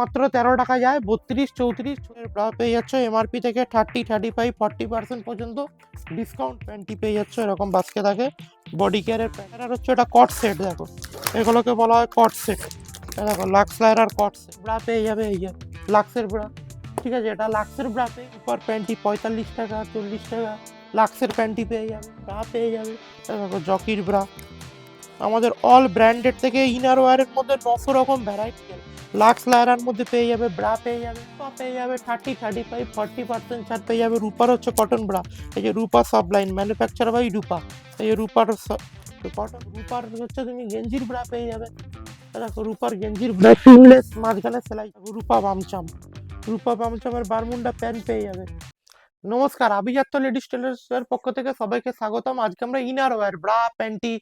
মাত্র 13 টাকা যায় 32 34 ব্রা পেয়ে যাচ্ছ এমআরপি থেকে 30 35 40% পর্যন্ত ডিসকাউন্ট প্যান্টি পেয়ে যাচ্ছ এরকম বাস্কে থাকে। বডি কেয়ারের প্যান্ট হচ্ছে এটা কট সেট, দেখো এগুলোকে বলা হয় কট সেট। দেখো লাক্স লাইরার কট সেট ব্রা পেয়ে যাবে, এই যে লাক্সের ব্রা, ঠিক আছে এটা লাক্সের ব্রা পেয়ে উপর প্যান্টি 45 টাকা 40 টাকা লাক্সের প্যান্টি পেয়ে যাবে, ব্রা পেয়ে যাবে। দেখো জকির ব্রা, আমাদের অল ব্র্যান্ডেড থেকে ইনার ওয়্যারের মধ্যে 900 রকম ভ্যারাইটি। লাক্স লায়ারার মধ্যে পেয়ে যাবে, ব্রা পেয়ে যাবে, পেয়ে যাবে 30 35 40% ছাড় পেয়ে যাবে। রূপার হচ্ছে কটন ব্রা, এই যে রূপা সাবলাইন ম্যানুফ্যাকচার বাই রূপা, এই যে রূপার কটন। রূপার হচ্ছে তুমি গেঞ্জির ব্রা পেয়ে যাবে, দেখো রূপার গেঞ্জির ব্রা সিমলেস মাঝখানে সেলাই। রূপা বামচাম, রূপা বামচামের বারমুন্ডা প্যান্ট পেয়ে যাবে। নমস্কার, আভিজাত্য লেডিস টেলার্সের পক্ষ থেকে সবাইকে স্বাগতম। আজকে আমরা ইনার ওয়্যার ব্রা প্যান্টি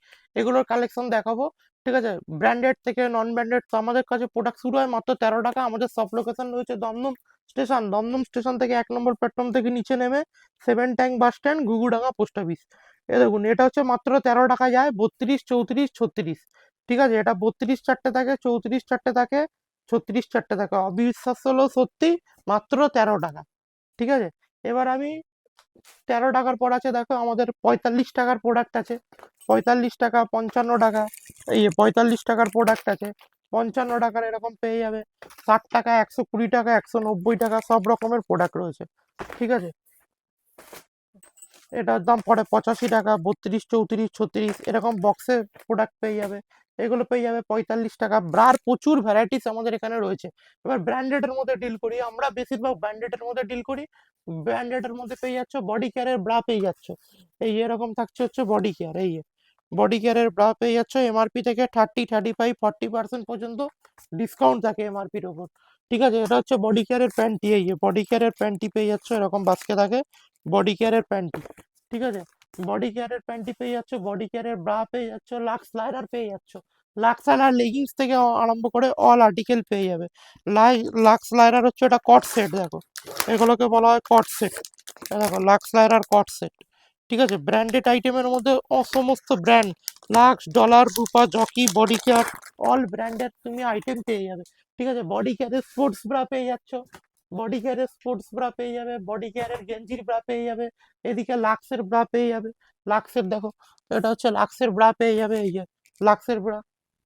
এগুলোর কালেকশন দেখাবো, ঠিক আছে। ব্র্যান্ডেড থেকে নন ব্র্যান্ডেড, তো আমাদের কাছে প্রোডাক্ট শুরু হয় মাত্র 13 টাকা। আমাদের সব লোকেশন রয়েছে দমদম স্টেশন, দমদম স্টেশন থেকে 1 নম্বর প্ল্যাটফর্ম থেকে নিচে নেমে 7 tank bus stand, Ghughudanga post office. এ দেখুন এটা হচ্ছে মাত্র 13 টাকা যায় 32 34 36, ঠিক আছে। এটা 32 চারটে থাকে, 34 চারটে থাকে, 36 চারটে থাকে। অবিশ্বাস্য হলো সত্যি, মাত্র 13 টাকা, ঠিক আছে। এবার আমি 13 টাকার পর আছে, দেখো আমাদের 45 টাকার প্রোডাক্ট আছে, 45 টাকা 55 টাকা, এই 45 টাকার প্রোডাক্ট আছে 55 টাকার এরকম পেয়ে যাবে। 60 টাকা 120 টাকা 190 টাকা সব রকমের প্রোডাক্ট রয়েছে, ঠিক আছে। এটার দাম পড়ে 85 টাকা 32 34 36 এরকম বক্সে প্রোডাক্ট পেয়ে যাবে। এগুলো পেয়ে যাবে 45 টাকা। ব্রার প্রচুর ভ্যারাইটিস আমাদের এখানে রয়েছে। এবার ব্র্যান্ডেডের মধ্যে ডিল করি, আমরা বেশিরভাগ ব্র্যান্ডেডের মধ্যে ডিল করি। ব্র্যান্ডেডের মধ্যে পেয়ে যাচ্ছ বডি কেয়ারের ব্রা পেয়ে যাচ্ছ, এই এরকম থাকছে হচ্ছে বডি কেয়ার, এই বডি কেয়ারের ব্রা পেয়ে যাচ্ছ এমআরপি থেকে 30 35 40% পর্যন্ত ডিসকাউন্ট থাকে এমআরপির ওপর, ঠিক আছে। এটা হচ্ছে বডি কেয়ারের প্যান্টি, এই বডি কেয়ারের প্যান্টি পেয়ে যাচ্ছ এরকম বাস্কে থাকে। বডি কেয়ারের প্যান্টি, ঠিক আছে। বডি কেয়ারের প্যান্টি পেয়ে যাচ্ছ, বডি কেয়ারের ব্রা পেয়ে যাচ্ছ, লাক্স লাইরার পেয়ে যাচ্ছ। লাক্স লাইরার লেগিংস থেকে আরম্ভ করে অল আর্টিকেল পেয়ে যাবে। লাক্স লাইরার হচ্ছে এটা কট সেট, দেখো এগুলোকে বলা হয় কট সেট। দেখো লাক্স লাইরার কট সেট, ঠিক আছে। ব্র্যান্ডেড আইটেমের মধ্যে সমস্ত ব্র্যান্ড লাক্স, ডলার, রূপা, জকি, বডি কেয়ার অল ব্র্যান্ডের তুমি আইটেম পেয়ে যাবে, ঠিক আছে। বডি কেয়ারের স্পোর্টস ব্রা পেয়ে যাচ্ছ, বডি কেয়ারের স্পোর্টস ব্রা পেয়ে যাবে, বডি কেয়ারের গেঞ্জির ব্রা পেয়ে যাবে। এদিকে লাক্সের ব্রা পেয়ে যাবে, লাক্সের দেখো এটা হচ্ছে লাক্সের ব্রা পেয়ে যাবে, এই যে লাক্সের ব্রা,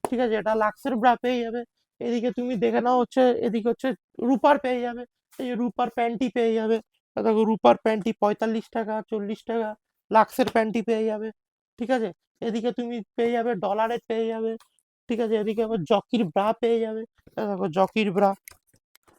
ঠিক আছে এটা লাক্সের ব্রা পেয়ে যাবে। এদিকে তুমি দেখে নাও হচ্ছে, এদিকে হচ্ছে রূপার পেয়ে যাবে, এই যে রূপার প্যান্টি পেয়ে যাবে। দেখো রূপার প্যান্টি 45 টাকা 40 টাকা লাক্সের প্যান্টি পেয়ে যাবে, ঠিক আছে। এদিকে তুমি পেয়ে যাবে ডলারের পেয়ে যাবে, ঠিক আছে। এদিকে আবার জকির ব্রা পেয়ে যাবে, দেখো জকির ব্রা।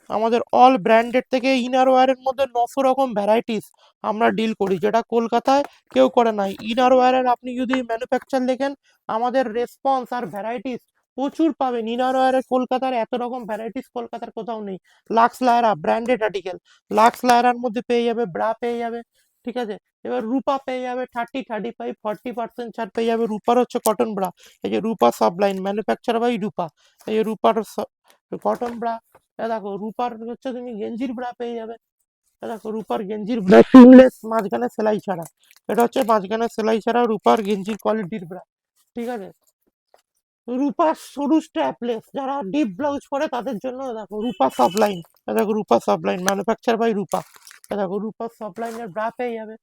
আমাদের অল ব্র্যান্ডেড থেকে ইনার ওয়্যারের মধ্যে 900 রকম ভ্যারাইটিস আমরা ডিল করি, যেটা কলকাতায় কেউ করে নাই। ইনার ওয়্যারের আপনি যদি ম্যানুফ্যাকচার দেখেন, আমাদের রেসপন্স আর ভ্যারাইটিস প্রচুর পাবেন। ইনার ওয়্যারের কলকাতার এত রকম ভ্যারাইটিস কলকাতার কোথাও নেই। Lux Lyra branded article, Lux লায়রার মধ্যে পেয়ে যাবে, ব্রা পেয়ে যাবে, ঠিক আছে। এবার রূপা পেয়ে যাবে 30 35 40% ছাড় পেয়ে যাবে। রূপার হচ্ছে কটন ব্রা, এই যে রূপা সাবলাইন ম্যানুফ্যাকচার বাই রূপা, এই যে রূপার কটন ব্রা। দেখো রূপার হচ্ছে তুমি গেঞ্জির ব্রা পেয়ে যাবে, দেখো রূপার গেঞ্জির ব্রা সিমলেস মাঝখানে সেলাই ছাড়া, এটা হচ্ছে মাঝখানে সেলাই ছাড়া রূপার গেঞ্জির কোয়ালিটির ব্রা, ঠিক আছে। রূপা সরু স্ট্র্যাপলেস, যারা ডিপ ব্লাউজ পরে তাদের জন্য দেখো রূপা সাবলাইন, দেখো রূপা সাবলাইন ম্যানুফ্যাকচার বাই রূপা, দেখো রূপা সাবলাইনের ব্রা পেয়ে যাবে,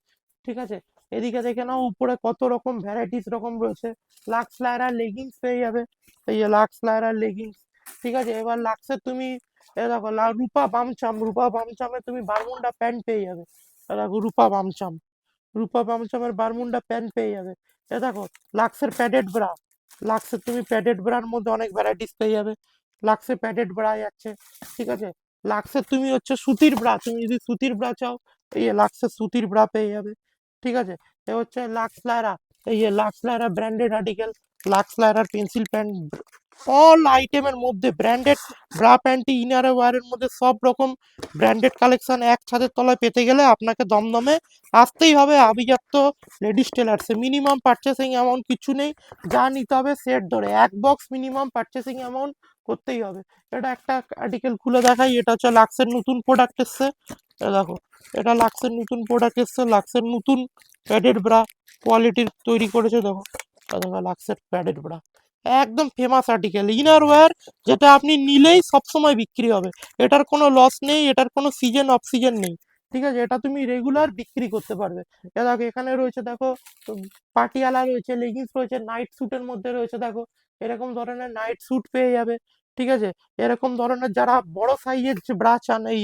ঠিক আছে। এদিকে দেখে নাও উপরে কত রকম ভ্যারাইটিস রকম রয়েছে। লাক্স লায়রা লেগিংস পেয়ে যাবে, এই যে লাক্স লায়রা লেগিংস, ঠিক আছে। এবার লাক্সের তুমি দেখো রূপা বামচাম, রূপা বামচামে তুমি বারমুন্ডা প্যান্ট পেয়ে যাবে, দেখো রূপা বামচাম, রূপা বামচামের বারমুন্ডা প্যান্ট পেয়ে যাবে। দেখো লাক্সের প্যাডেড ব্রা, লাক্সের তুমি প্যাডেড ব্রার মধ্যে অনেক ভ্যারাইটিস পেয়ে যাবে। লাক্সের প্যাডেড ব্রা যাচ্ছে, ঠিক আছে। লাক্সের তুমি হচ্ছে সুতির ব্রা, তুমি যদি সুতির ব্রা চাও, এই লাক্সের সুতির ব্রা পেয়ে যাবে, ঠিক আছে। এ হচ্ছে লাক্স লায়রা, এই যে Lux Lyra branded article, Lux লায়রার পেন্সিল প্যান্ট অল আইটেমের মধ্যে ব্র্যান্ডেড ব্রা প্যান্টি ইনার ওয়্যারের মধ্যে সব রকম ব্র্যান্ডেড কালেকশন এক ছাদের তলায় পেতে গেলে আপনাকে দমদমে আসতেই হবে আভিজাত্য লেডিস টেলার্সে। মিনিমাম পারচেসিং অ্যামাউন্ট কিছু নেই, যা নিতে হবে সেট ধরে 1 বক্স মিনিমাম পারচেসিং অ্যামাউন্ট করতেই হবে। এটা একটা আর্টিকেল খুলে দেখাই, এটা হচ্ছে লাক্সের নতুন প্রোডাক্ট এসছে, দেখো এটা লাক্সের নতুন প্রোডাক্ট এসছে, লাক্সের নতুন প্যাডেড ব্রা কোয়ালিটির তৈরি করেছে, দেখো দেখো লাক্সের প্যাডেড ব্রা, একদম ফেমাস আর্টিকেল ইনার ওয়্যার, যেটা আপনি নিলেই সবসময় বিক্রি হবে। এটার কোনো লস নেই, এটার কোনো সিজন অফ সিজন নেই। ঠিক আছে, এটা তুমি রেগুলার বিক্রি করতে পারবে। দেখো এখানে রয়েছে, দেখো পাটিয়ালা রয়েছে, লেগিংস রয়েছে, নাইট স্যুটের মধ্যে রয়েছে, দেখো এরকম ধরনের নাইট স্যুট পেয়ে যাবে। ঠিক আছে, এরকম ধরনের যারা বড় সাইজের যে ব্রা চান, এই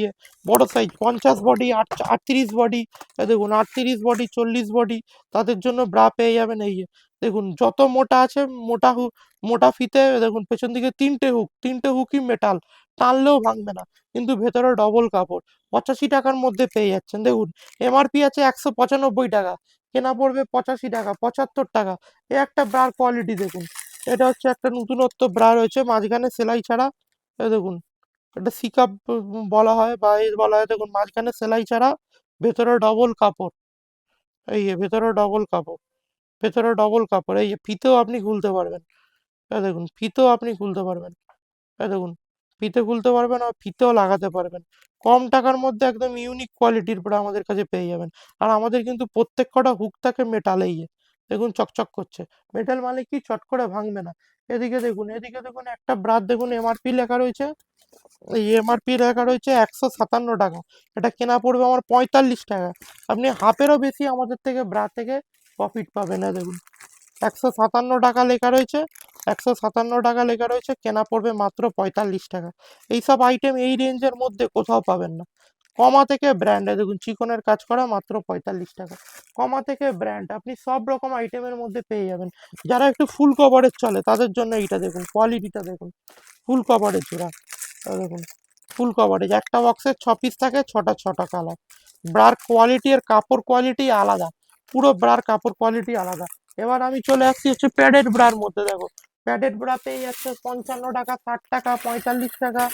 বড় সাইজ 50 বডি, 38 বডি, দেখুন 38 বডি, 40 বডি, তাদের জন্য ব্রা পেয়ে যাবেন। এই দেখুন যত মোটা আছে, মোটা মোটা ফিতে, দেখুন পেছন দিকে তিনটে হুক, তিনটে হুকই মেটাল, টানলেও ভাঙবে না, কিন্তু ভেতরে ডবল কাপড়। 85 টাকার মধ্যে পেয়ে যাচ্ছেন। দেখুন এমআরপি আছে 195 টাকা, কেনা পড়বে 85 টাকা, 75 টাকা। এ একটা ব্রার কোয়ালিটি দেখুন। এটা হচ্ছে একটা নতুনত্ব ব্রা রয়েছে, মাঝখানে সেলাই ছাড়া। এ দেখুন, এটা সিকাপ বলা হয়, বা এ বলা হয়। দেখুন মাঝখানে সেলাই ছাড়া, ভেতরে ডবল কাপড়। এই ভেতরে ডবল কাপড়, ভেতরে ডবল কাপড়। এই ফিতেও আপনি খুলতে পারবেন। দেখুন ফিতেও আপনি খুলতে পারবেন। দেখুন ফিতে খুলতে পারবেন, আর ফিতেও লাগাতে পারবেন। কম টাকার মধ্যে একদম ইউনিক কোয়ালিটির পরে আমাদের কাছে পেয়ে যাবেন। আর আমাদের কিন্তু প্রত্যেক কটা হুক থাকে মেটালেই। দেখুন চকচক করছে, মেটাল মানে কি চট করে ভাঙবে না। এদিকে দেখুন, এদিকে দেখুন, একটা ব্রাত দেখুন এমআরপি লেখা রয়েছে। এই এমআরপি লেখা রয়েছে 157 টাকা। এটা কেনা পড়বে আমার 45 টাকা। আপনি হাফেরও বেশি আমাদের থেকে ব্রা থেকে প্রফিট পাবেন। না দেখুন 157 টাকা লেখা রয়েছে, 157 টাকা লেখা রয়েছে, কেনা পড়বে মাত্র 45 টাকা। এইসব আইটেম এই রেঞ্জের মধ্যে কোথাও পাবেন না। কমা থেকে ব্র্যান্ডে দেখুন চিকনের কাজ করা, মাত্র 45 টাকা। কমা থেকে ব্র্যান্ড আপনি সব রকম আইটেমের মধ্যে পেয়ে যাবেন। যারা একটু ফুল কভারেজ চলে তাদের জন্য এইটা দেখুন, কোয়ালিটিটা দেখুন, ফুল কভারেজ জোড়া। দেখুন ফুল কভারেজ, একটা বক্সে 6 পিস থাকে, ছটা ছটা কালার। ব্রার কোয়ালিটি আর কাপড় কোয়ালিটি আলাদা, পুরো ব্রার কাপড় কোয়ালিটি আলাদা। এবার আমি চলে আসছি হচ্ছে প্যাডেড ব্রার মধ্যে। দেখো প্যাডেড ব্রা পেয়ে যাচ্ছে 55 টাকা, 60 টাকা, 45 টাকা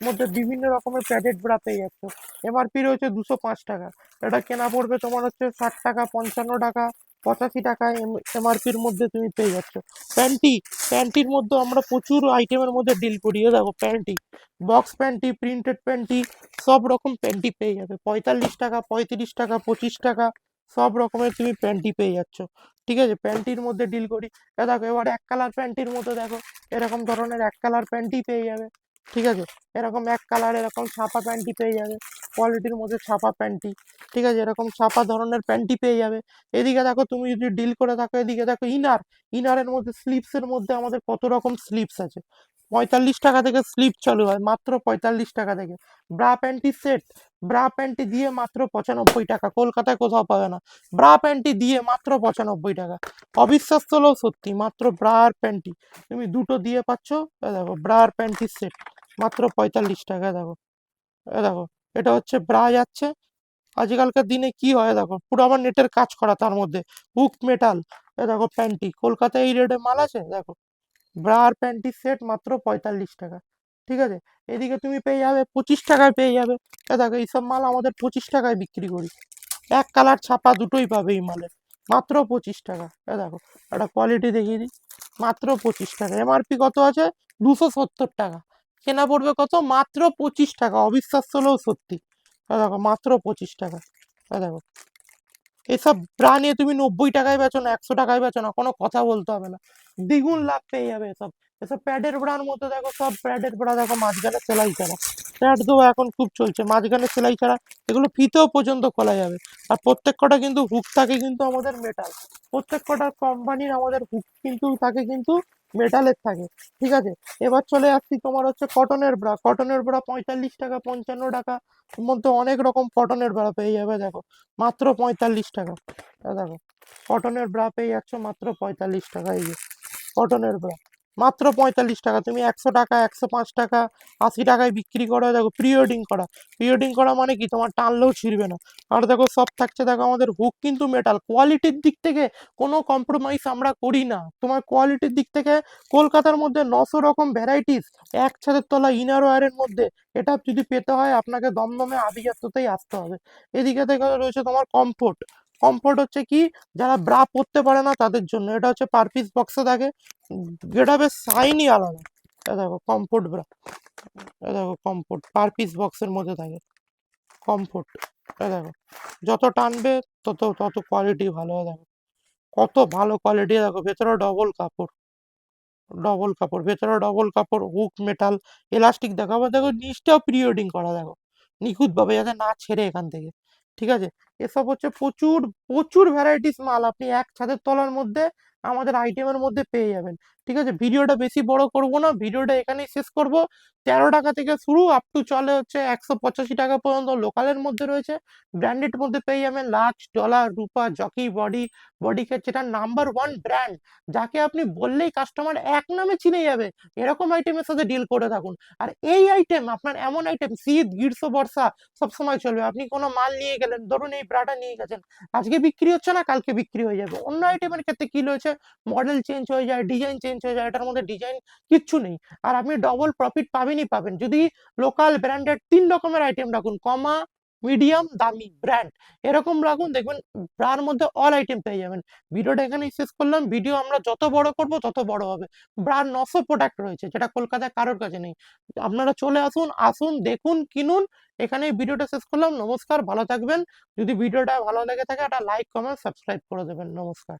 মধ্যে বিভিন্ন রকমের প্যাডেড ব্রা পেয়ে যাচ্ছে। এমআরপি রয়েছে 205 টাকা। এটা কেনা পড়বে তোমার হচ্ছে 60 টাকা, 55 টাকা, 85 টাকা এমআরপির মধ্যে তুমি পেয়ে যাচ্ছ। প্যান্টি, প্যান্টির মধ্যে আমরা প্রচুর আইটেমের মধ্যে ডিল করি। দেখো panty, box panty, printed panty, সব রকম প্যান্টি পেয়ে যাবে। 45 টাকা, 35 টাকা, 25 টাকা, সব রকমের তুমি প্যান্টি পেয়ে যাচ্ছ। ঠিক আছে, প্যান্টির মধ্যে ডিল করি। দেখো এবার এক কালার প্যান্টির মধ্যে দেখো এরকম ধরনের এক কালার প্যান্টি পেয়ে যাবে। ঠিক আছে, এরকম এক কালার এরকম ছাপা প্যান্টি পেয়ে যাবে, কোয়ালিটির মধ্যে ছাপা প্যান্টি। ঠিক আছে, এরকম ছাপা ধরনের প্যান্টি পেয়ে যাবে। এদিকে দেখো তুমি যদি ডিল করে থাকো, এদিকে দেখো ইনার, ইনারের মধ্যে স্লিপসের মধ্যে আমাদের কত রকম স্লিপস আছে। 45 টাকা থেকে স্লিপ চালু হয়, মাত্র 45 টাকা থেকে। Bra panty set, bra panty দিয়ে মাত্র 95 টাকা, কলকাতায় কোথাও পাবে না। ব্রা প্যান্টি দিয়ে মাত্র 95 টাকা। অবিশ্বাস্য হলেও সত্যি, মাত্র ব্রা আর প্যান্টি তুমি দুটো দিয়ে পাচ্ছ। দেখো ব্রা আর প্যান্টির সেট মাত্র 45 টাকা। দেখো দেখো, এটা হচ্ছে ব্রা যাচ্ছে। আজকালকার দিনে কি হয় দেখো, পুরো আবার নেটের কাজ করা, তার মধ্যে হুক মেটাল। দেখো প্যান্টি, কলকাতায় এই রেটে মাল আছে। দেখো ব্রা আর প্যান্টি সেট মাত্র 45 টাকা। ঠিক আছে, এদিকে তুমি পেয়ে যাবে 25 টাকায় পেয়ে যাবে। দেখো এইসব মাল আমাদের 25 টাকায় বিক্রি করি। এক কালার ছাপা দুটোই পাবে এই মালের, মাত্র 25 টাকা। দেখো একটা কোয়ালিটি দেখিয়ে দিই, মাত্র 25 টাকা। এমআরপি কত আছে? 270 টাকা। কেনা পড়বে কত? মাত্র 25 টাকা। অবিশ্বাস্য হলেও সত্যি। দেখো মাত্র 25 টাকা। দেখো এসব ব্রা নিয়ে তুমি 90 টাকায় বেচো না, 100 টাকায় বেচো না, কোনো কথা বলতে হবে না, দ্বিগুণ লাভ পেয়ে যাবে। এসব এসব প্যাডের ব্রার মধ্যে দেখো, সব প্যাডের ব্রা দেখো মাঝখানে সেলাই ছাড়া। প্যাড দেওয়া এখন খুব চলছে, মাঝখানে সেলাই ছাড়া। এগুলো ফিতেও পর্যন্ত খোলা যাবে। আর প্রত্যেক কটা কিন্তু হুক থাকে কিন্তু আমাদের মেটাল। প্রত্যেক কটা কোম্পানির আমাদের হুক কিন্তু থাকে কিন্তু মেটালের থাকে। ঠিক আছে, এবার চলে আসছি তোমার হচ্ছে কটনের ব্রা। কটনের ব্রা 45 টাকা, 55 টাকা মধ্যে অনেক রকম কটনের ব্রা পেয়ে যাবে। দেখো মাত্র 45 টাকা। দেখো কটনের ব্রা পেয়ে যাচ্ছ মাত্র 45 টাকা। এই যে কটনের ব্রা মাত্র 45 টাকা। তুমি 100 টাকা, 105 টাকা, 80 টাকায় বিক্রি করো। দেখো প্রি ওয়েডিং করা, প্রি ওয়েডিং করা মানে কি, তোমার টানলেও ছিঁড়বে না। আর দেখো সব থাকছে, দেখো আমাদের হুক কিন্তু মেটাল। কোয়ালিটির দিক থেকে কোনো কম্প্রোমাইজ আমরা করি না। তোমার কোয়ালিটির দিক থেকে কলকাতার মধ্যে 900 রকম ভ্যারাইটিস এক ছাদের তলা ইনার ওয়্যারের মধ্যে। এটা যদি পেতে হয় আপনাকে দমদমে আভিজাত্যতেই আসতে হবে। এদিকে থেকে রয়েছে তোমার কমফোর্ট। কমফোর্ট হচ্ছে কি, যারা ব্রা পরতে পারে না তাদের জন্য। এটা হচ্ছে পার পিস বক্সে থাকে, এটা বেশ শাইনই আলাদা। দেখো কমফোর্ট ব্রা, দেখো কমফোর্ট পার পিস বক্সের মধ্যে থাকে কমফোর্ট। দেখো যত টানবে তত তত কোয়ালিটি ভালো হয়। দেখো কত ভালো কোয়ালিটি, দেখো ভেতরে ডবল কাপড়। ডবল কাপড়, ভেতরে ডবল কাপড়, হুক মেটাল, এলাস্টিক দেখো, আবার দেখো নিচটাও পিরিয়ডিং করা দেখো নিখুঁত ভাবে যাতে না ছেড়ে এখান থেকে। ঠিক আছে, এসব হচ্ছে প্রচুর প্রচুর ভ্যারাইটিস মাল আপনি এক ছাদের তলার মধ্যে আমাদের আইটেমের মধ্যে পেয়ে যাবেন। ঠিক আছে, ভিডিওটা বেশি বড় করব না, ভিডিওটা এখানেই শেষ করব। 13 টাকা থেকে শুরু আপ টু চলে হচ্ছে 185 টাকা পর্যন্ত লোকালের মধ্যে রয়েছে। ব্র্যান্ডেড মধ্যে পেয়ে যাবেন লাক্স, ডলার, রূপা, জকি, বডি কেয়ার, যেটা নাম্বার 1 ব্র্যান্ড, যাকে আপনি বললেই কাস্টমার এক নামে চিনে যাবে। এরকম আইটেমের সাথে ডিল করে থাকুন। আর এই আইটেম আপনার এমন আইটেম শীত গ্রীষ্ম বর্ষা সব সময় চলবে। আপনি কোনো মাল নিয়ে গেলেন, ধরুন এই ব্রাটা নিয়ে গেছেন, আজকে বিক্রি হচ্ছে না, কালকে বিক্রি হয়ে যাবে। অন্য আইটেমের ক্ষেত্রে কি রয়েছে, মডেল চেঞ্জ হয়ে যায়, ডিজাইন চেঞ্জ হয়ে যায়, এটার মধ্যে ডিজাইন কিচ্ছু নেই। আর আপনি ডবল প্রফিট পাবেনই পাবেন যদি লোকাল ব্র্যান্ডেড 3 রকমের আইটেম রাখুন, কমা, মিডিয়াম, দামি, ব্র্যান্ড, এরকম রাখুন, দেখবেন ব্রার মধ্যে অল আইটেম পেয়ে যাবেন। ভিডিওটা এখানেই শেষ করলাম। ভিডিও আমরা যত বড় করব তত বড় হবে। ব্রার 900 প্রোডাক্ট রয়েছে, যেটা কলকাতায় কারোর কাছে নেই। আপনারা চলে আসুন, আসুন, দেখুন, কিনুন। এখানেই ভিডিওটা শেষ করলাম। নমস্কার, ভালো থাকবেন। যদি ভিডিওটা ভালো লেগে থাকে একটা লাইক, কমেন্ট, সাবস্ক্রাইব করে দেবেন। নমস্কার।